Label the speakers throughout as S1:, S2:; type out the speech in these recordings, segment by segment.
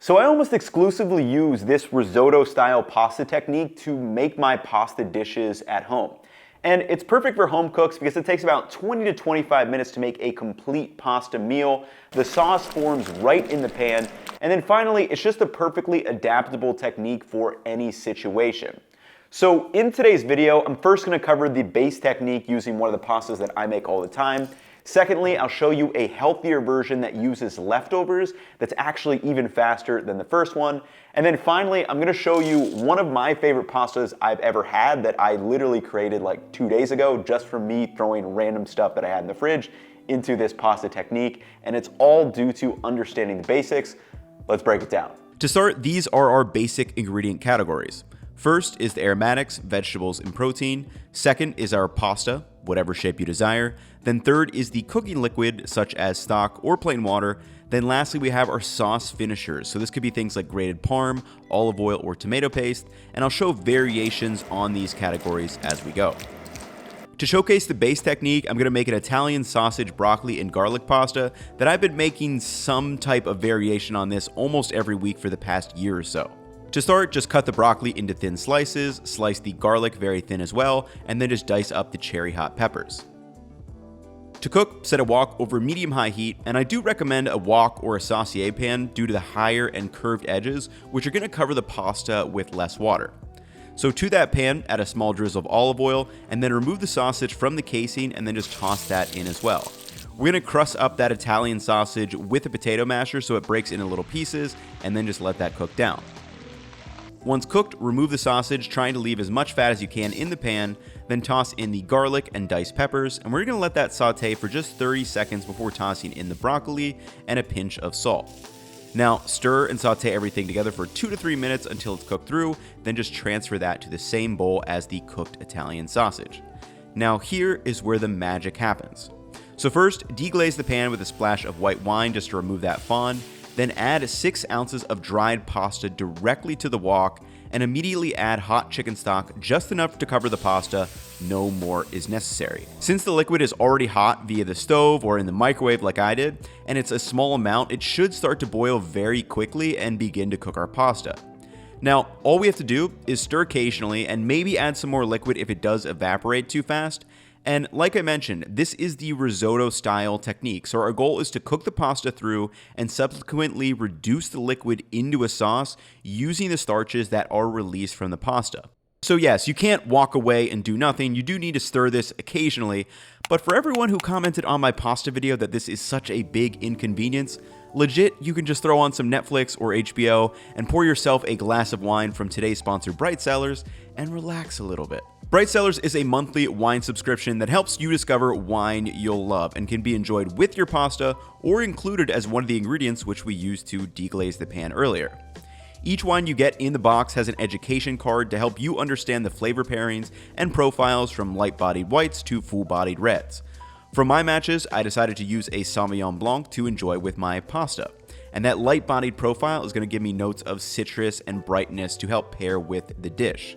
S1: So I almost exclusively use this risotto style pasta technique to make my pasta dishes at home. And it's perfect for home cooks because it takes about 20 to 25 minutes to make a complete pasta meal. The sauce forms right in the pan. And then finally, it's just a perfectly adaptable technique for any situation. So in today's video, I'm first going to cover the base technique using one of the pastas that I make all the time. Secondly, I'll show you a healthier version that uses leftovers that's actually even faster than the first one. And then finally, I'm going to show you one of my favorite pastas I've ever had that I literally created like 2 days ago just from me throwing random stuff that I had in the fridge into this pasta technique. And it's all due to understanding the basics. Let's break it down.
S2: To start, these are our basic ingredient categories. First is the aromatics, vegetables, and protein. Second is our pasta, whatever shape you desire. Then third is the cooking liquid, such as stock or plain water. Then lastly, we have our sauce finishers. So this could be things like grated parm, olive oil, or tomato paste. And I'll show variations on these categories as we go. To showcase the base technique, I'm going to make an Italian sausage, broccoli, and garlic pasta that I've been making some type of variation on this almost every week for the past year or so. To start, just cut the broccoli into thin slices, slice the garlic very thin as well, and then just dice up the cherry hot peppers. To cook, set a wok over medium-high heat, and I do recommend a wok or a saucier pan due to the higher and curved edges, which are going to cover the pasta with less water. So to that pan, add a small drizzle of olive oil, and then remove the sausage from the casing and then just toss that in as well. We're going to crust up that Italian sausage with a potato masher so it breaks into little pieces, and then just let that cook down. Once cooked, remove the sausage, trying to leave as much fat as you can in the pan, then toss in the garlic and diced peppers, and we're going to let that saute for just 30 seconds before tossing in the broccoli and a pinch of salt. Now, stir and saute everything together for 2 to 3 minutes until it's cooked through, then just transfer that to the same bowl as the cooked Italian sausage. Now, here is where the magic happens. So first, deglaze the pan with a splash of white wine just to remove that fond. Then add 6 ounces of dried pasta directly to the wok and immediately add hot chicken stock, just enough to cover the pasta. No more is necessary. Since the liquid is already hot via the stove or in the microwave like I did, and it's a small amount, it should start to boil very quickly and begin to cook our pasta. Now, all we have to do is stir occasionally and maybe add some more liquid if it does evaporate too fast. And like I mentioned, this is the risotto style technique, so our goal is to cook the pasta through and subsequently reduce the liquid into a sauce using the starches that are released from the pasta. So yes, you can't walk away and do nothing, you do need to stir this occasionally, but for everyone who commented on my pasta video that this is such a big inconvenience, legit, you can just throw on some Netflix or HBO and pour yourself a glass of wine from today's sponsor Bright Cellars and relax a little bit. Bright Cellars is a monthly wine subscription that helps you discover wine you'll love and can be enjoyed with your pasta or included as one of the ingredients which we used to deglaze the pan earlier. Each wine you get in the box has an education card to help you understand the flavor pairings and profiles from light-bodied whites to full-bodied reds. For my matches, I decided to use a Sauvignon Blanc to enjoy with my pasta. And that light-bodied profile is going to give me notes of citrus and brightness to help pair with the dish.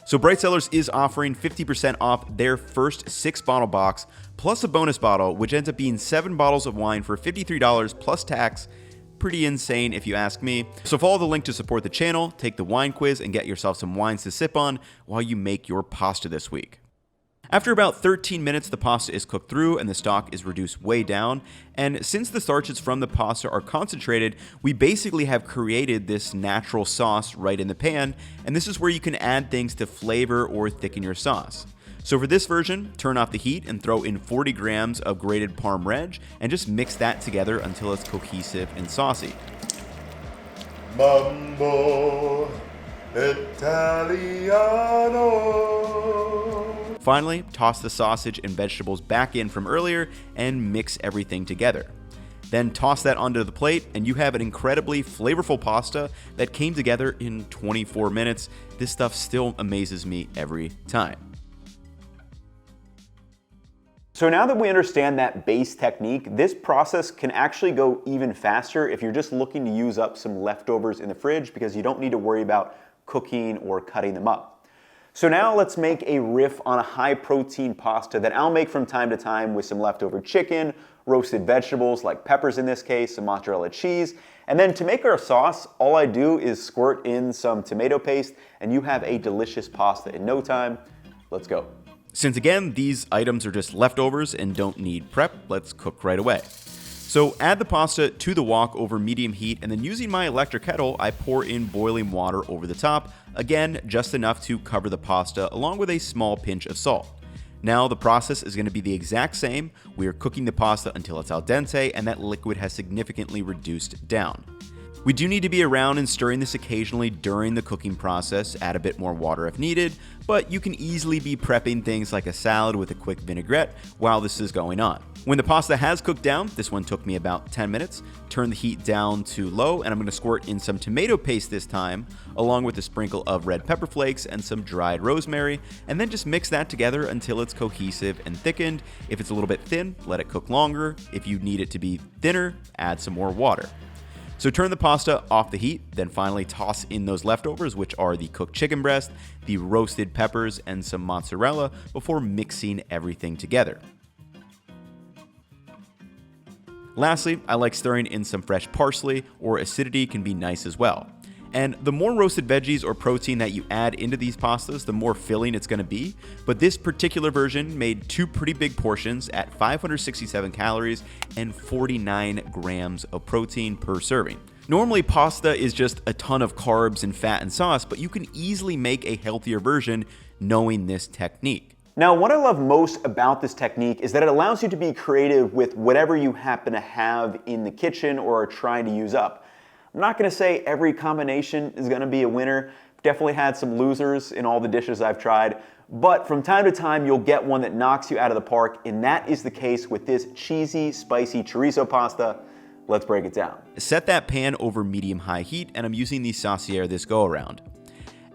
S2: So Bright Cellars is offering 50% off their first 6-bottle box, plus a bonus bottle, which ends up being 7 bottles of wine for $53 plus tax. Pretty insane if you ask me. So follow the link to support the channel, take the wine quiz, and get yourself some wines to sip on while you make your pasta this week. After about 13 minutes, the pasta is cooked through and the stock is reduced way down. And since the starches from the pasta are concentrated, we basically have created this natural sauce right in the pan. And this is where you can add things to flavor or thicken your sauce. So for this version, turn off the heat and throw in 40 grams of grated parm reg and just mix that together until it's cohesive and saucy.
S3: Mambo Italiano.
S2: Finally, toss the sausage and vegetables back in from earlier and mix everything together. Then toss that onto the plate and you have an incredibly flavorful pasta that came together in 24 minutes. This stuff still amazes me every time.
S1: So now that we understand that base technique, this process can actually go even faster if you're just looking to use up some leftovers in the fridge because you don't need to worry about cooking or cutting them up. So now let's make a riff on a high protein pasta that I'll make from time to time with some leftover chicken, roasted vegetables like peppers in this case, some mozzarella cheese, And then to make our sauce, all I do is squirt in some tomato paste and you have a delicious pasta in no time. Let's go.
S2: Since again, these items are just leftovers and don't need prep, let's cook right away. So add the pasta to the wok over medium heat, and then using my electric kettle, I pour in boiling water over the top, again, just enough to cover the pasta along with a small pinch of salt. Now the process is going to be the exact same. We are cooking the pasta until it's al dente and that liquid has significantly reduced down. We do need to be around and stirring this occasionally during the cooking process, add a bit more water if needed, but you can easily be prepping things like a salad with a quick vinaigrette while this is going on. When the pasta has cooked down, this one took me about 10 minutes, turn the heat down to low, and I'm going to squirt in some tomato paste this time, along with a sprinkle of red pepper flakes and some dried rosemary, and then just mix that together until it's cohesive and thickened. If it's a little bit thin, let it cook longer. If you need it to be thinner, add some more water. So turn the pasta off the heat, then finally toss in those leftovers, which are the cooked chicken breast, the roasted peppers, and some mozzarella before mixing everything together. Lastly, I like stirring in some fresh parsley, or acidity can be nice as well. And the more roasted veggies or protein that you add into these pastas, the more filling it's going to be. But this particular version made two pretty big portions at 567 calories and 49 grams of protein per serving. Normally, pasta is just a ton of carbs and fat and sauce, but you can easily make a healthier version knowing this technique.
S1: Now, what I love most about this technique is that it allows you to be creative with whatever you happen to have in the kitchen or are trying to use up. I'm not gonna say every combination is gonna be a winner. Definitely had some losers in all the dishes I've tried, but from time to time you'll get one that knocks you out of the park, and that is the case with this cheesy, spicy chorizo pasta. Let's break it down.
S2: Set that pan over medium-high heat, and I'm using the saucier this go-around.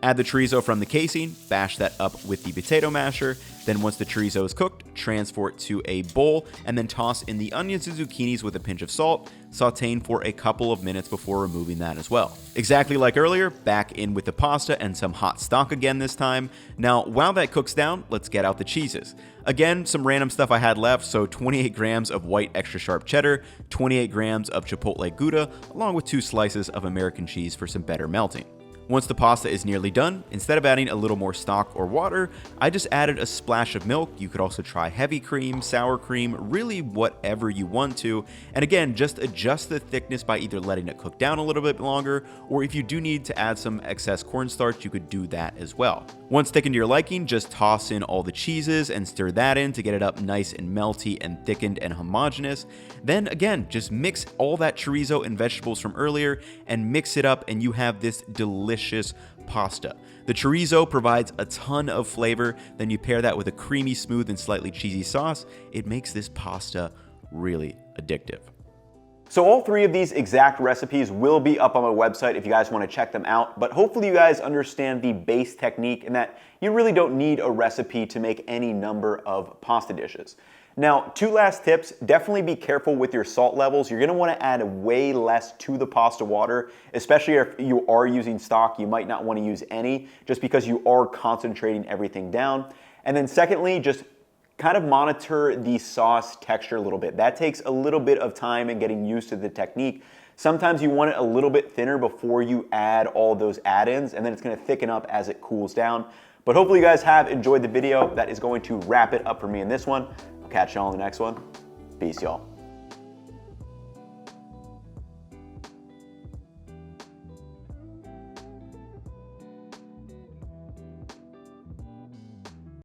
S2: Add the chorizo from the casing, bash that up with the potato masher, then once the chorizo is cooked, transfer it to a bowl, and then toss in the onions and zucchinis with a pinch of salt, sauteing for a couple of minutes before removing that as well. Exactly like earlier, back in with the pasta and some hot stock again this time. Now, while that cooks down, let's get out the cheeses. Again, some random stuff I had left, so 28 grams of white extra sharp cheddar, 28 grams of chipotle Gouda, along with 2 slices of American cheese for some better melting. Once the pasta is nearly done, instead of adding a little more stock or water, I just added a splash of milk. You could also try heavy cream, sour cream, really whatever you want to. And again, just adjust the thickness by either letting it cook down a little bit longer, or if you do need to add some excess cornstarch, you could do that as well. Once thickened to your liking, just toss in all the cheeses and stir that in to get it up nice and melty and thickened and homogeneous. Then again, just mix all that chorizo and vegetables from earlier and mix it up, and you have this delicious pasta. The chorizo provides a ton of flavor, then you pair that with a creamy, smooth, and slightly cheesy sauce. It makes this pasta really addictive.
S1: So all 3 of these exact recipes will be up on my website if you guys want to check them out, but hopefully you guys understand the base technique and that you really don't need a recipe to make any number of pasta dishes. Now, 2 last tips. Definitely be careful with your salt levels. You're gonna wanna add way less to the pasta water, especially if you are using stock. You might not wanna use any, just because you are concentrating everything down. And then secondly, just kind of monitor the sauce texture a little bit. That takes a little bit of time and getting used to the technique. Sometimes you want it a little bit thinner before you add all those add-ins, and then it's gonna thicken up as it cools down. But hopefully you guys have enjoyed the video. That is going to wrap it up for me in this one. Catch y'all in the next one. Peace, y'all.